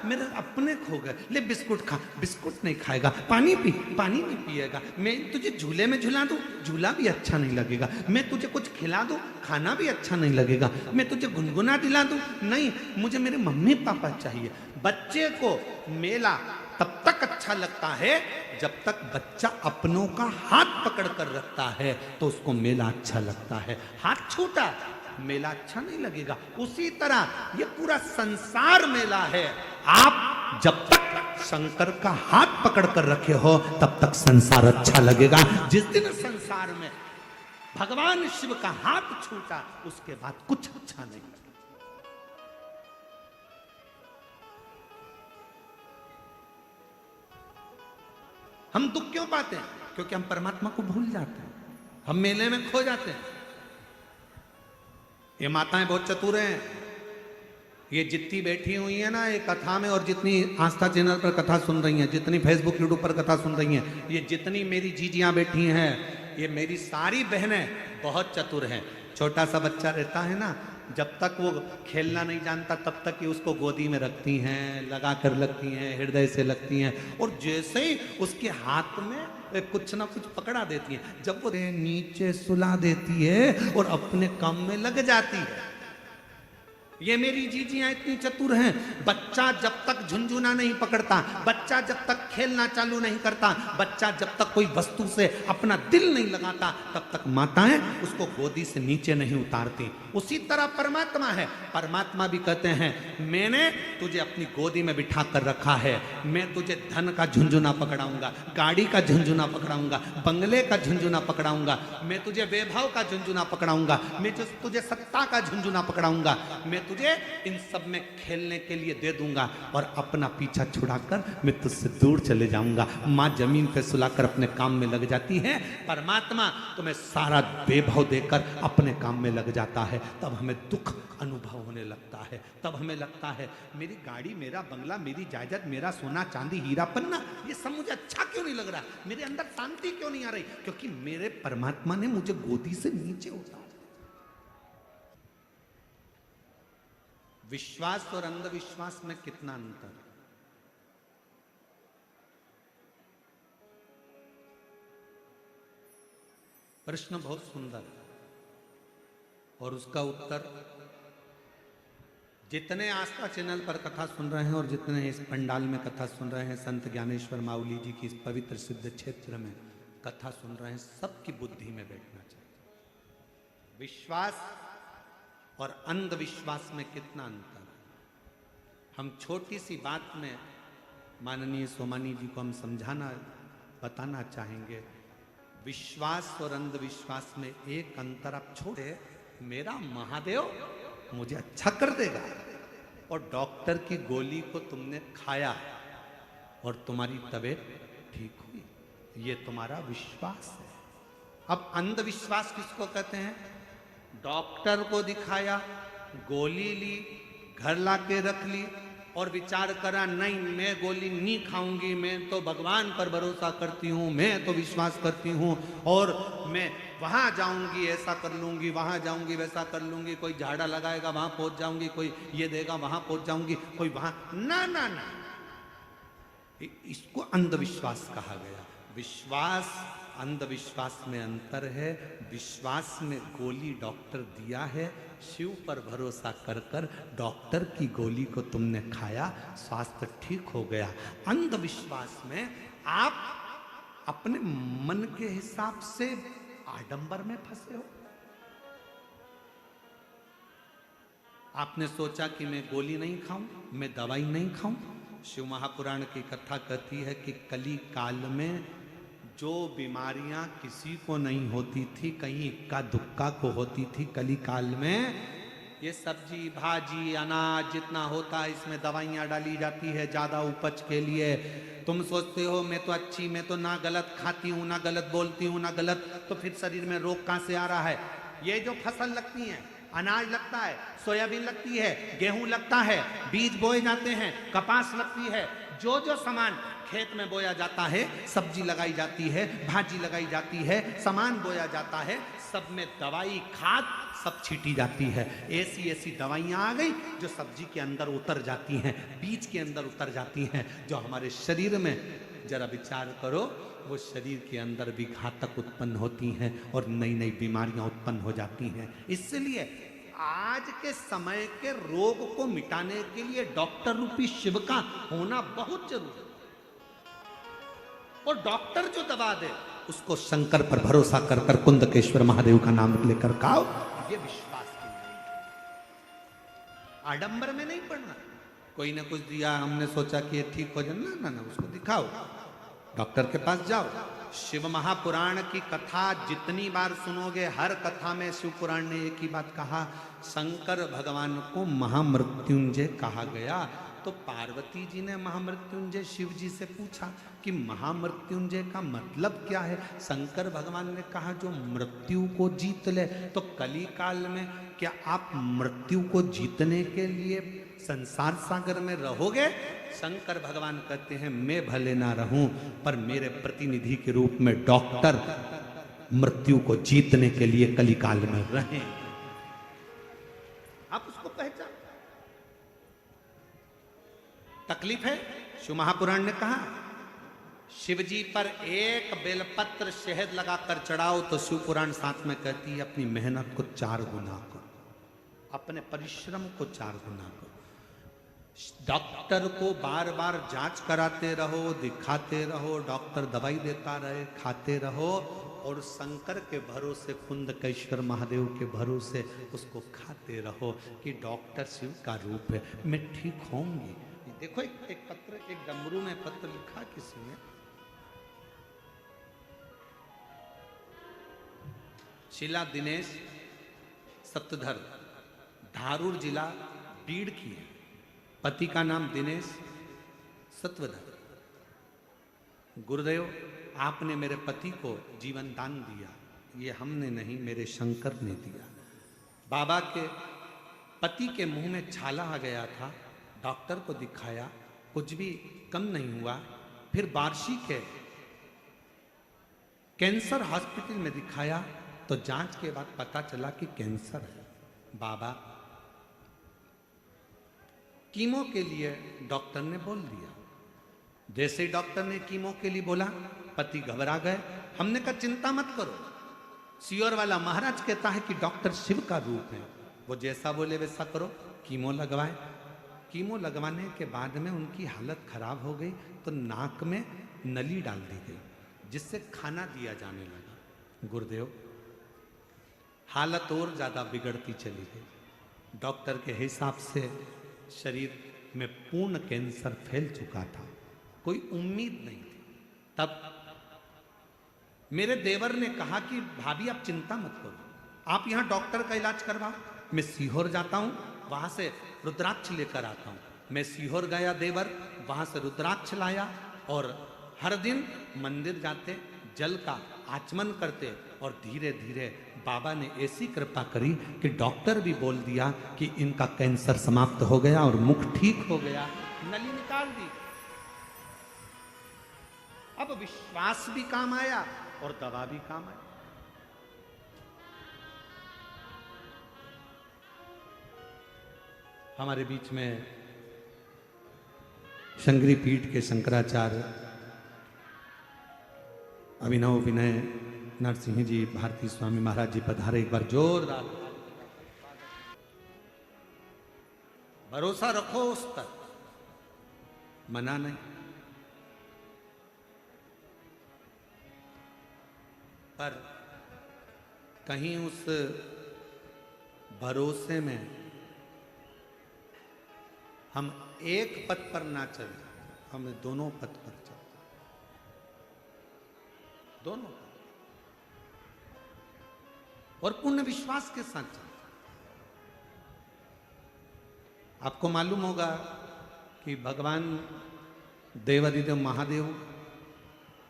मेरे अपने खो गए। ले बिस्कुट खा, बिस्कुट नहीं खाएगा। पानी पी, पानी नहीं पिएगा। मैं तुझे झूले में झुला दूं, झूला भी अच्छा नहीं लगेगा। मैं तुझे कुछ खिला दूं, खाना भी अच्छा नहीं लगेगा। मैं तुझे गुनगुना दिला दूं, नहीं, मुझे मेरे मम्मी पापा चाहिए। बच्चे को मेला तब तक अच्छा लगता है जब तक बच्चा अपनों का हाथ पकड़ कर रखता है तो उसको मेला अच्छा लगता है। हाथ छूटा, मेला अच्छा नहीं लगेगा। उसी तरह ये पूरा संसार मेला है। आप जब तक शंकर का हाथ पकड़ कर रखे हो तब तक संसार अच्छा लगेगा। जिस दिन संसार में भगवान शिव का हाथ छूटा उसके बाद कुछ अच्छा नहीं लगेगा। हम दुख क्यों पाते हैं? क्योंकि हम परमात्मा को भूल जाते हैं, हम मेले में खो जाते हैं। ये माताएं बहुत चतुर हैं। ये जितनी बैठी हुई है ना ये कथा में, और जितनी आस्था चैनल पर कथा सुन रही हैं, जितनी फेसबुक यूट्यूब पर कथा सुन रही हैं, ये जितनी मेरी जीजियां बैठी हैं, ये मेरी सारी बहनें बहुत चतुर हैं। छोटा सा बच्चा रहता है ना, जब तक वो खेलना नहीं जानता तब तक ही उसको गोदी में रखती हैं, लगा कर लगती हैं, हृदय से लगती हैं, और जैसे ही उसके हाथ में कुछ ना कुछ पकड़ा देती हैं, जब वो नीचे सुला देती है और अपने काम में लग जाती है। ये मेरी जीजियां इतनी चतुर हैं। बच्चा जब तक झुंझुना नहीं पकड़ता, बच्चा जब तक खेलना चालू नहीं करता, बच्चा जब तक कोई वस्तु से अपना दिल नहीं लगाता, तब तक माताएं उसको गोदी से नीचे नहीं उतारती। उसी तरह परमात्मा है। परमात्मा भी कहते हैं मैंने तुझे अपनी गोदी में बिठा कर रखा है, मैं तुझे धन का झुंझुना पकड़ाऊंगा, गाड़ी का झुंझुना पकड़ाऊंगा, बंगले का झुंझुना पकड़ाऊंगा, मैं तुझे वैभव का झुंझुना पकड़ाऊंगा, मैं तुझे सत्ता का झुंझुना पकड़ाऊंगा, मैं तुझे इन सब में खेलने के लिए दे दूंगा और अपना पीछा छुड़ाकर मैं तुझसे दूर चले जाऊंगा। माँ जमीन पे सुलाकर अपने काम में लग जाती है, परमात्मा तुम्हें सारा वैभव देकर अपने काम में लग जाता है। तब हमें दुख अनुभव होने लगता है, तब हमें लगता है मेरी गाड़ी, मेरा बंगला, मेरी जायदाद, मेरा सोना चांदी हीरा पन्ना, ये सब मुझे अच्छा क्यों नहीं लग रहा, मेरे अंदर शांति क्यों नहीं आ रही? क्योंकि मेरे परमात्मा ने मुझे गोदी से नीचे उतारा। विश्वास और अंधविश्वास में कितना अंतर है? प्रश्न बहुत सुंदर है और उसका उत्तर जितने आस्था चैनल पर कथा सुन रहे हैं और जितने इस पंडाल में कथा सुन रहे हैं, संत ज्ञानेश्वर माउली जी की इस पवित्र सिद्ध क्षेत्र में कथा सुन रहे हैं, सबकी बुद्धि में बैठना चाहिए। विश्वास और अंधविश्वास में कितना अंतर है? हम छोटी सी बात में माननीय सोमानी जी को हम समझाना बताना चाहेंगे। विश्वास और अंधविश्वास में एक अंतर आप छोड़े, मेरा महादेव मुझे अच्छा कर देगा, और डॉक्टर की गोली को तुमने खाया और तुम्हारी तबीयत ठीक हुई, ये तुम्हारा विश्वास है। अब अंधविश्वास किसको कहते हैं? डॉक्टर को दिखाया, गोली ली, घर लाके रख ली और विचार करा नहीं मैं गोली नहीं खाऊंगी, मैं तो भगवान पर भरोसा करती हूँ, मैं तो विश्वास करती हूँ और मैं वहां जाऊंगी ऐसा कर लूंगी, वहां जाऊंगी वैसा कर लूंगी, कोई झाड़ा लगाएगा वहां पहुंच जाऊंगी, कोई ये देगा वहां पहुंच जाऊंगी, कोई वहां, ना ना ना, इसको अंधविश्वास कहा गया। विश्वास अंधविश्वास में अंतर है। विश्वास में गोली डॉक्टर दिया है, शिव पर भरोसा कर कर डॉक्टर की गोली को तुमने खाया, स्वास्थ्य ठीक हो गया। अंधविश्वास में आप अपने मन के हिसाब से आडंबर में फंसे हो। आपने सोचा कि मैं गोली नहीं खाऊं, मैं दवाई नहीं खाऊं। शिव महापुराण की कथा कहती है कि कली काल में जो बीमारियां किसी को नहीं होती थी, कहीं इक्का दुक्का को होती थी, कली काल में ये सब्जी भाजी अनाज जितना होता है इसमें दवाइयां डाली जाती है ज्यादा उपज के लिए। तुम सोचते हो मैं तो अच्छी, मैं तो ना गलत खाती हूँ, ना गलत बोलती हूँ, ना गलत, तो फिर शरीर में रोग कहाँ से आ रहा है? ये जो फसल लगती है, अनाज लगता है, सोयाबीन लगती है, गेहूं लगता है, बीज बोए जाते हैं, कपास लगती है, जो जो सामान खेत में बोया जाता है, सब्जी लगाई जाती है, भाजी लगाई जाती है, सामान बोया जाता है, सब में दवाई खाद सब छीटी जाती है। ऐसी ऐसी दवाइयाँ आ गई जो सब्जी के अंदर उतर जाती हैं, बीज के अंदर उतर जाती हैं, जो हमारे शरीर में, जरा विचार करो, वो शरीर के अंदर भी घातक उत्पन्न होती हैं और नई नई बीमारियां उत्पन्न हो जाती हैं। इसलिए आज के समय के रोग को मिटाने के लिए डॉक्टर रूपी शिव का होना बहुत जरूरी है। और डॉक्टर जो दवा दे उसको शंकर पर भरोसा कर कर कुंदकेश्वर महादेव का नाम लेकर खाओ, ये विश्वास की नहीं, आडंबर में नहीं पड़ना। कोई ने कुछ दिया, हमने सोचा कि ये ठीक हो जाए, ना ना, उसको दिखाओ, डॉक्टर के पास जाओ। शिव महापुराण की कथा जितनी बार सुनोगे, हर कथा में शिव पुराण ने एक ही बात कहा, शंकर भगवान को महामृत्युंजय कहा गया। तो पार्वती जी ने महामृत्युंजय शिव जी से पूछा कि महामृत्युंजय का मतलब क्या है। शंकर भगवान ने कहा जो मृत्यु को जीत ले। तो कली काल में क्या आप मृत्यु को जीतने के लिए संसार सागर में रहोगे? शंकर भगवान कहते हैं मैं भले ना रहूं, पर मेरे प्रतिनिधि के रूप में डॉक्टर मृत्यु को जीतने के लिए कली काल में रहें। आप उसको पहचान। तकलीफ है, शिव महापुराण ने कहा शिव जी पर एक बेलपत्र शहद लगाकर चढ़ाओ तो शिव पुराण साथ में कहती है अपनी मेहनत को 4 गुना करो, अपने परिश्रम को 4 गुना करो। डॉक्टर को बार बार जांच कराते रहो, दिखाते रहो, डॉक्टर दवाई देता रहे, खाते रहो, और शंकर के भरोसे, कुंदकेश्वर महादेव के भरोसे उसको खाते रहो कि डॉक्टर शिव का रूप है, मैं ठीक होंगी। देखो एक पत्र, एक डमरू में पत्र लिखा किसी ने, शीला दिनेश सप्तधर, धारूर जिला बीड़ की है, पति का नाम दिनेश सत्वधर। गुरुदेव आपने मेरे पति को जीवन दान दिया, ये हमने नहीं, मेरे शंकर ने दिया। बाबा के पति के मुंह में छाला आ गया था, डॉक्टर को दिखाया, कुछ भी कम नहीं हुआ। फिर बार्शी के कैंसर हॉस्पिटल में दिखाया तो जांच के बाद पता चला कि कैंसर है। बाबा कीमो के लिए डॉक्टर ने बोल दिया। जैसे ही डॉक्टर ने कीमो के लिए बोला, पति घबरा गए। हमने कहा चिंता मत करो, सियोर वाला महाराज कहता है कि डॉक्टर शिव का रूप है, वो जैसा बोले वैसा करो, कीमो लगवाए। कीमो लगवाने के बाद में उनकी हालत खराब हो गई तो नाक में नली डाल दी गई, जिससे खाना दिया जाने लगा। गुरुदेव हालत और ज्यादा बिगड़ती चली गई। डॉक्टर के हिसाब से शरीर में पूर्ण कैंसर फैल चुका था, कोई उम्मीद नहीं थी। तब मेरे देवर ने कहा कि भाभी आप चिंता मत करो, आप यहां डॉक्टर का इलाज करवाओ, मैं सीहोर जाता हूं, वहां से रुद्राक्ष लेकर आता हूं। मैं सीहोर गया देवर, वहां से रुद्राक्ष लाया और हर दिन मंदिर जाते, जल का आचमन करते, और धीरे धीरे बाबा ने ऐसी कृपा करी कि डॉक्टर भी बोल दिया कि इनका कैंसर समाप्त हो गया और मुख ठीक हो गया, नली निकाल दी। अब विश्वास भी काम आया और दवा भी काम आई। हमारे बीच में शंकरी पीठ के शंकराचार्य अभिनव विनय नरसिंह जी भारती स्वामी महाराज जी पधारे। एक बार जोरदार भरोसा रखो उस पर, मना नहीं। पर कहीं उस भरोसे में हम एक पथ पर ना चले, हमें दोनों पथ पर चलते, दोनों पथ, और पूर्ण विश्वास के साथ चलते। आपको मालूम होगा कि भगवान देवादिदेव महादेव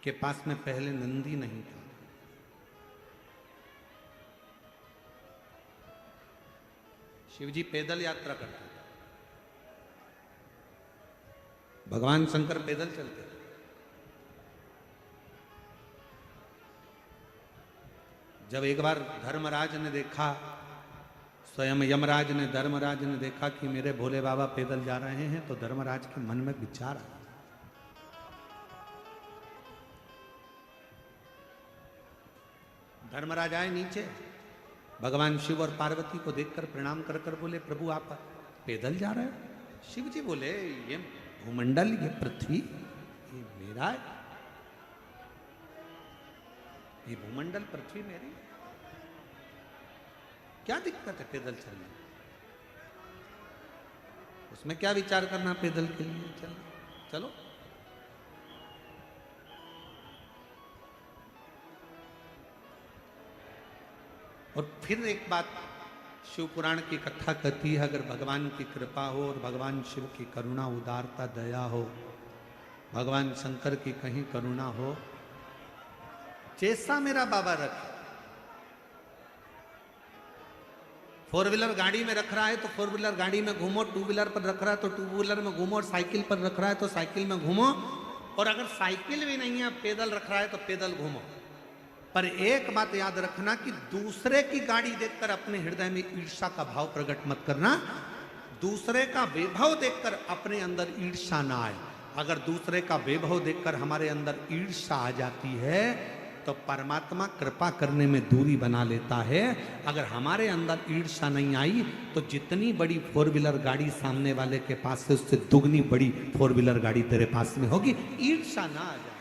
के पास में पहले नंदी नहीं था। शिवजी पैदल यात्रा करते थे, भगवान शंकर पैदल चलते थे। जब एक बार धर्मराज ने देखा, स्वयं यमराज ने धर्मराज ने देखा कि मेरे भोले बाबा पैदल जा रहे हैं, तो धर्मराज के मन में विचार आया, धर्मराज आए नीचे, भगवान शिव और पार्वती को देखकर प्रणाम कर कर बोले, प्रभु आप पैदल जा रहे हो? शिव जी बोले, ये भूमंडल, ये पृथ्वी, ये मेरा है, ये भूमंडल पृथ्वी मेरी, क्या दिक्कत है पैदल चलने? उसमें क्या विचार करना पैदल के लिए? चलो चलो। और फिर एक बात शिव पुराण की कथा कहती है, अगर भगवान की कृपा हो और भगवान शिव की करुणा, उदारता, दया हो, भगवान शंकर की कहीं करुणा हो, जैसा मेरा बाबा रखे, फोर व्हीलर गाड़ी में रख रहा है तो फोर व्हीलर गाड़ी में घूमो, टू व्हीलर पर रख रहा है तो टू व्हीलर में घूमो, और साइकिल पर रख रहा है तो साइकिल में घूमो, और अगर साइकिल भी नहीं है, पैदल रख रहा है तो पैदल घूमो। पर एक बात याद रखना कि दूसरे की गाड़ी देखकर अपने हृदय में ईर्ष्या का भाव प्रकट मत करना, दूसरे का वैभव देखकर अपने अंदर ईर्ष्या ना आए। अगर दूसरे का वैभव देखकर हमारे अंदर ईर्ष्या आ जाती है तो परमात्मा कृपा करने में दूरी बना लेता है। अगर हमारे अंदर ईर्ष्या नहीं आई तो जितनी बड़ी फोर व्हीलर गाड़ी सामने वाले के पास से, उससे दुगनी बड़ी फोर व्हीलर गाड़ी तेरे पास में होगी। ईर्ष्या ना आ जाए,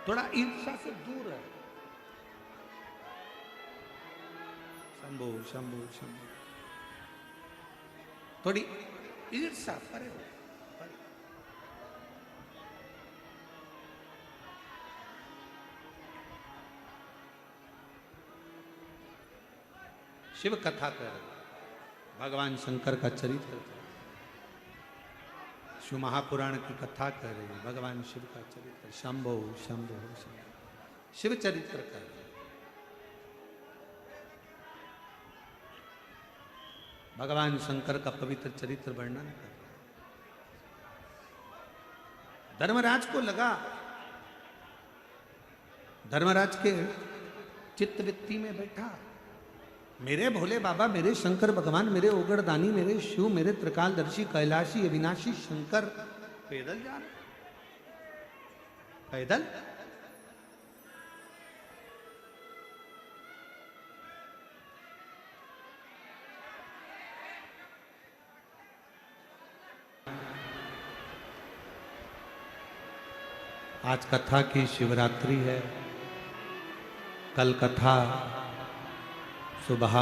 थोड़ा ईर्ष्या से दूर है। शंभो शंभो शंभो, थोड़ी ईर्ष्या परे हो। शिव कथा कर, भगवान शंकर का चरित्र, शिव महापुराण की कथा कर रही है, भगवान शिव का चरित्र, शंभो शंभो शंभो, शिव चरित्र कर, भगवान शंकर का पवित्र चरित्र वर्णन कर। धर्मराज को लगा, धर्मराज के चित्तवृत्ति में बैठा, मेरे भोले बाबा, मेरे शंकर भगवान, मेरे ओगड़दानी, मेरे शिव, मेरे त्रिकालदर्शी, कैलाशी, अविनाशी शंकर पैदल जा रहे, पैदल। आज कथा की शिवरात्रि है, कल कथा सुबह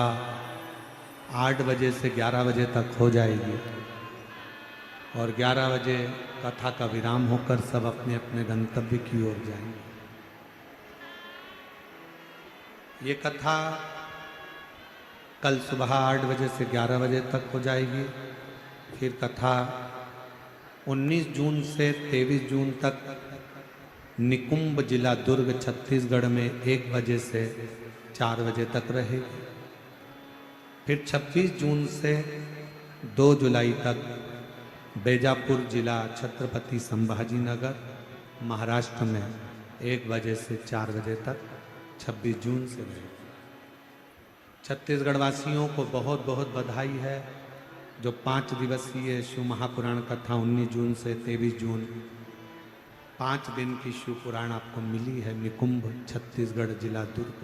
8 बजे से 11 बजे तक हो जाएगी, और 11 बजे कथा का विराम होकर सब अपने अपने गंतव्य की ओर जाएंगे। ये कथा कल सुबह 8 बजे से 11 बजे तक हो जाएगी। फिर कथा 19 जून से 23 जून तक निकुंभ जिला दुर्ग छत्तीसगढ़ में 1 बजे से 4 बजे तक रहेगी। फिर 26 जून से 2 जुलाई तक बेजापुर जिला छत्रपति संभाजी नगर महाराष्ट्र में 1 बजे से 4 बजे तक 26 जून से रहेगी। छत्तीसगढ़ वासियों को बहुत बहुत बधाई है, जो 5 दिवसीय शिव महापुराण कथा 19 जून से 23 जून 5 दिन की शिव पुराण आपको मिली है निकुंभ छत्तीसगढ़ जिला दुर्ग।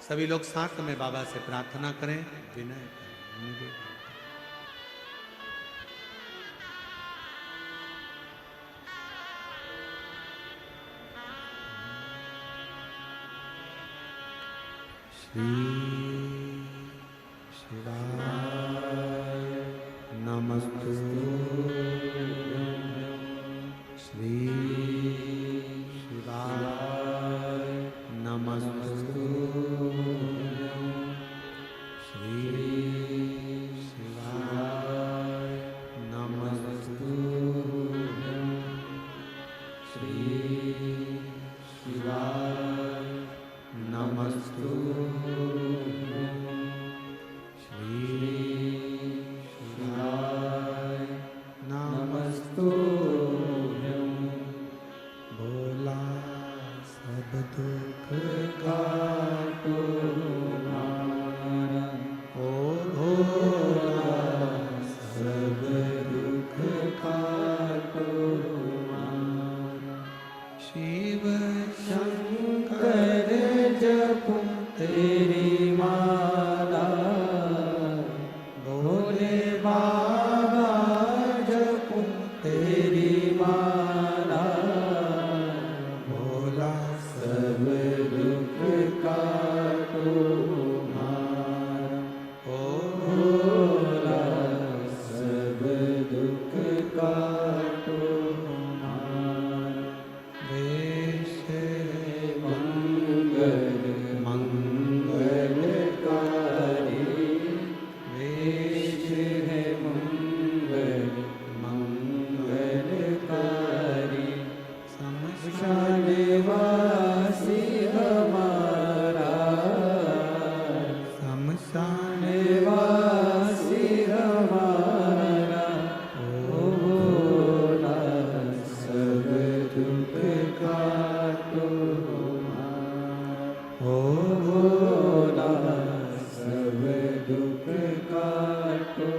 सभी लोग साथ में बाबा से प्रार्थना करें, विनय करें। श्री शिवाय नमस्तु, श्री शिवाय नमस्तु, श्री शिवाय नमस्तु, श्री शिवाय नमस्तु, भोला सब दुख काटो हमारा। वेश मंगल मंगलकारी वेश है मंगल मंगलकारी। शमशान वासी हमारा शमशान वासी हमारा। ओ भोला सब दुख काटो हमारा। ओ भोला सब दुख काटो